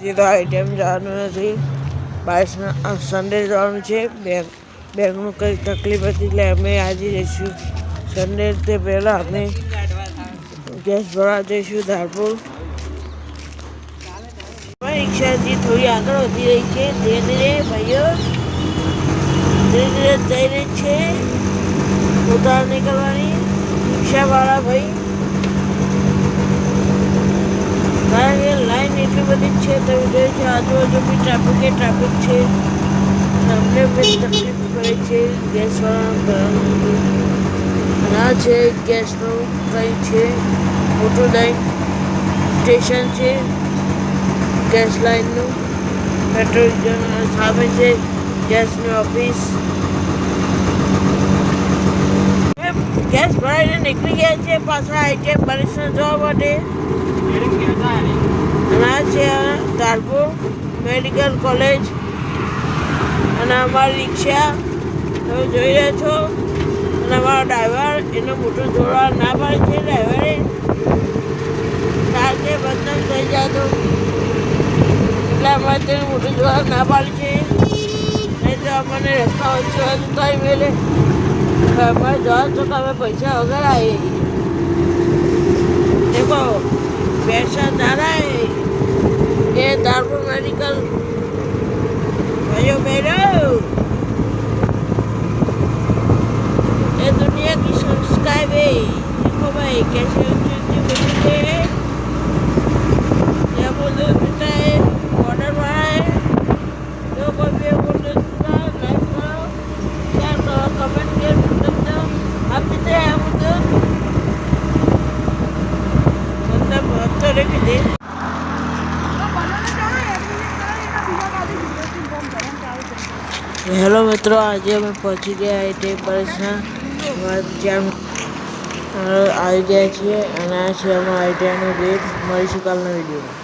જે તો આઈટમ જવાનું નથી, સન્ડે જવાનું છે. બેગનું કંઈ તકલીફ હતી એટલે અમે આજે જઈશું સન્ડે. તે પહેલાં અમે ગેસ ભરવા જઈશું ધારપુર. રિક્ષાથી થોડી આગળ વધી રહી છે. ધીરે ધીરે ભાઈઓ ધીરે ધીરે જઈ રહી છે. ઉતાર નીકળવાની રિક્ષાવાળા ભાઈ, કારણ કે લાઈન એટલી બધી જ છે. તમે જોઈ છે આજુબાજુ બી ટ્રાફિક છે. અમને બી તકલીફ પડે છે ગેસવાળા. આ છે ગેસનું કંઈ છે, મોટું લાઈન સ્ટેશન છે ગેસ લાઈનનું. પેટ્રોલ સામે છે ગેસની ઓફિસ. ગેસ ભરાઈને નીકળી ગયા છે પાછા આઈટીએમ પરીક્ષા જવા માટે. અને આ છે ધારપુર મેડિકલ કોલેજ અને અમારી રિક્ષા તમે જોઈ રહ્યા છો. અને અમારો ડ્રાઈવર એનો મોટો જોડવા ના પાડે છે. ડ્રાઈવરે ચાર્જે બદનામ થઈ જાય તો એટલે અમારે તેને મોટું જોડવા ના પાડે છે. નહીં તો અમને રસ્તા વચ્ચે કઈ મેલે અમારે જવા તો અમે પૈસા વગર આવીએ. देखो पैसा ज़्यादा है ये ધારપુર मेडिकल भाइयों बहनों, ये दुनिया की स्काई वे. देखो भाई कैसे ऊंची ऊंची बिल्डिंग है. यहाँ बोल दो बेटा है बॉर्डर वाला है. जो कोई भी बोल दो लाइक करो, शेयर करो, कमेंट करो. आप जितने हैं मुझे હેલો મિત્રો, આજે અમે પહોંચી ગયા આઈટીઆઈ પરીક્ષા ત્યાં આવી ગયા છીએ. અને આ છે અમારા આઈટીઆઈનો ગેટ. મળીશું કાલના વિડીયોમાં.